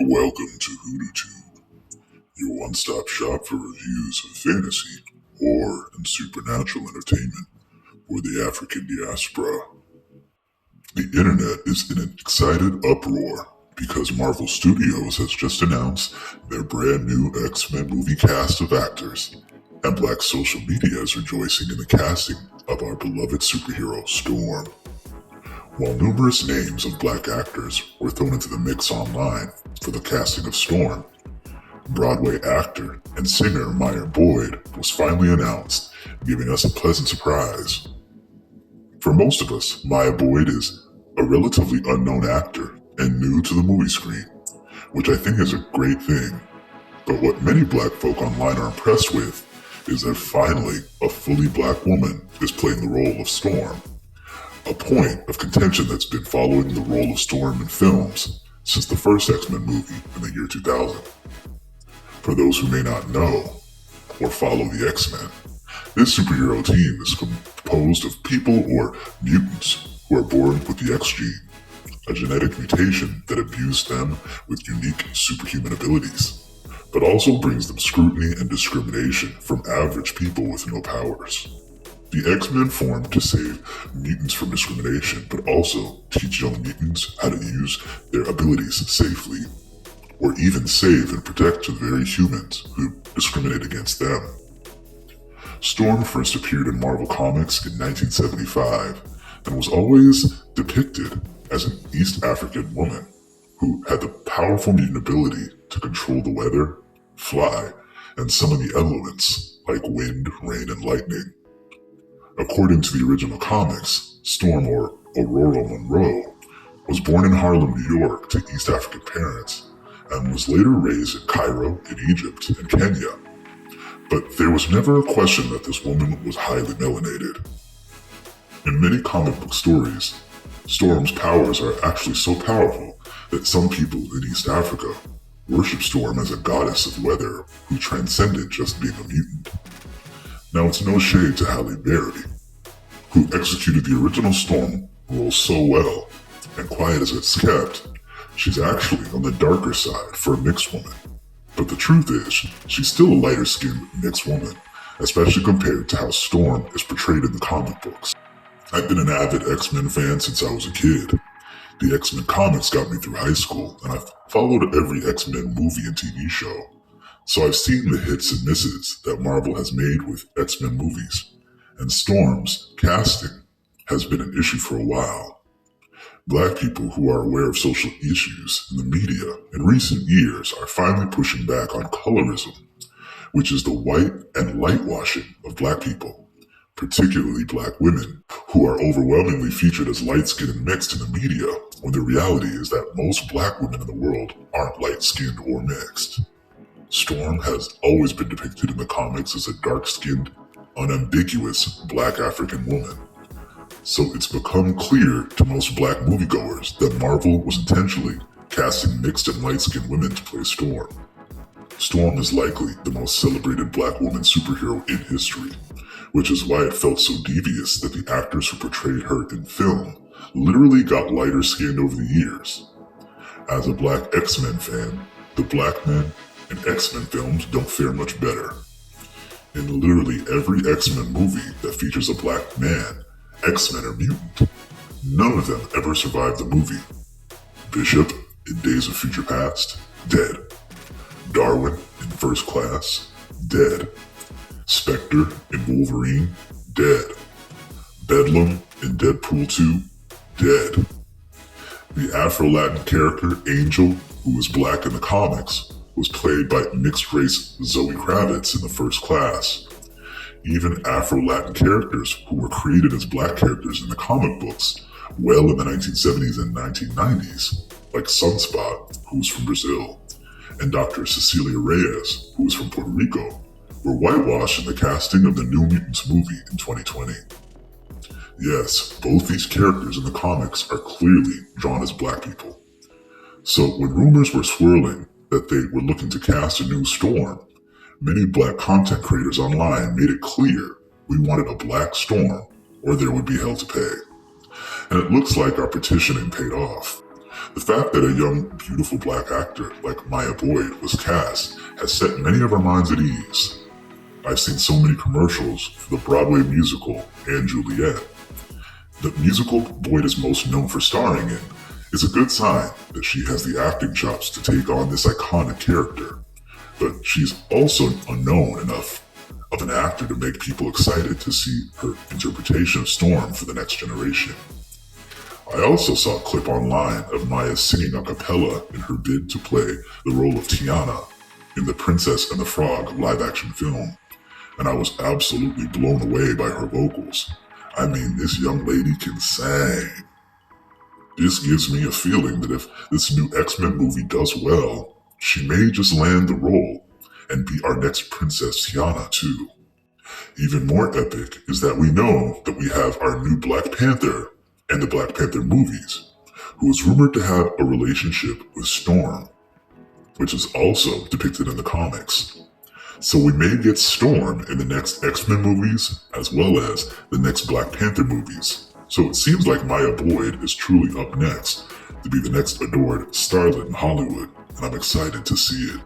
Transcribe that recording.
Welcome to HoodooTube, your one-stop shop for reviews of fantasy, horror, and supernatural entertainment for the African diaspora. The internet is in an excited uproar because Marvel Studios has just announced their brand new X-Men movie cast of actors, and Black social media is rejoicing in the casting of our beloved superhero Storm. While numerous names of Black actors were thrown into the mix online for the casting of Storm, Broadway actor and singer Maya Boyd was finally announced, giving us a pleasant surprise. For most of us, Maya Boyd is a relatively unknown actor and new to the movie screen, which I think is a great thing. But what many Black folk online are impressed with is that finally a fully Black woman is playing the role of Storm. A point of contention that's been following the role of Storm in films since the first X-Men movie in the year 2000. For those who may not know or follow the X-Men, this superhero team is composed of people or mutants who are born with the X gene, a genetic mutation that imbues them with unique superhuman abilities, but also brings them scrutiny and discrimination from average people with no powers. The X-Men formed to save mutants from discrimination, but also teach young mutants how to use their abilities safely, or even save and protect the very humans who discriminate against them. Storm first appeared in Marvel Comics in 1975 and was always depicted as an East African woman who had the powerful mutant ability to control the weather, fly, and summon the elements like wind, rain, and lightning. According to the original comics, Storm, or Aurora Monroe, was born in Harlem, New York to East African parents and was later raised in Cairo, in Egypt, and Kenya. But there was never a question that this woman was highly melanated. In many comic book stories, Storm's powers are actually so powerful that some people in East Africa worship Storm as a goddess of weather who transcended just being a mutant. Now, it's no shade to Halle Berry, who executed the original Storm role so well, and quiet as it's kept, she's actually on the darker side for a mixed woman. But the truth is, she's still a lighter-skinned mixed woman, especially compared to how Storm is portrayed in the comic books. I've been an avid X-Men fan since I was a kid. The X-Men comics got me through high school, and I've followed every X-Men movie and TV show. So I've seen the hits and misses that Marvel has made with X-Men movies, and Storm's casting has been an issue for a while. Black people who are aware of social issues in the media in recent years are finally pushing back on colorism, which is the white and lightwashing of Black people, particularly Black women, who are overwhelmingly featured as light-skinned and mixed in the media, when the reality is that most Black women in the world aren't light-skinned or mixed. Storm has always been depicted in the comics as a dark-skinned, unambiguous Black African woman. So it's become clear to most Black moviegoers that Marvel was intentionally casting mixed and light-skinned women to play Storm. Storm is likely the most celebrated Black woman superhero in history, which is why it felt so devious that the actors who portrayed her in film literally got lighter skinned over the years. As a Black X-Men fan, the Black men in X-Men films don't fare much better. In literally every X-Men movie that features a Black man, X-Men are mutant. None of them ever survived the movie. Bishop in Days of Future Past, dead. Darwin in First Class, dead. Spectre in Wolverine, dead. Bedlam in Deadpool 2, dead. The Afro-Latin character Angel, who was Black in the comics, was played by mixed-race Zoe Kravitz in the First Class. Even Afro-Latin characters who were created as Black characters in the comic books well in the 1970s and 1990s, like Sunspot, who was from Brazil, and Dr. Cecilia Reyes, who was from Puerto Rico, were whitewashed in the casting of the New Mutants movie in 2020. Yes, both these characters in the comics are clearly drawn as Black people. So when rumors were swirling that they were looking to cast a new Storm, many Black content creators online made it clear we wanted a Black Storm or there would be hell to pay. And it looks like our petitioning paid off. The fact that a young, beautiful black actor like Maya Boyd was cast has set many of our minds at ease. I've seen so many commercials for the Broadway musical & Juliet. The musical Boyd is most known for starring in is a good sign that she has the acting chops to take on this iconic character. But she's also unknown enough of an actor to make people excited to see her interpretation of Storm for the next generation. I also saw a clip online of Maya singing a cappella in her bid to play the role of Tiana in The Princess and the Frog live-action film, and I was absolutely blown away by her vocals. I mean, this young lady can sing. This gives me a feeling that if this new X-Men movie does well, she may just land the role and be our next Princess Tiana too. Even more epic is that we know that we have our new Black Panther and the Black Panther movies, who is rumored to have a relationship with Storm, which is also depicted in the comics. So we may get Storm in the next X-Men movies as well as the next Black Panther movies. So it seems like Maya Boyd is truly up next to be the next adored starlet in Hollywood, and I'm excited to see it.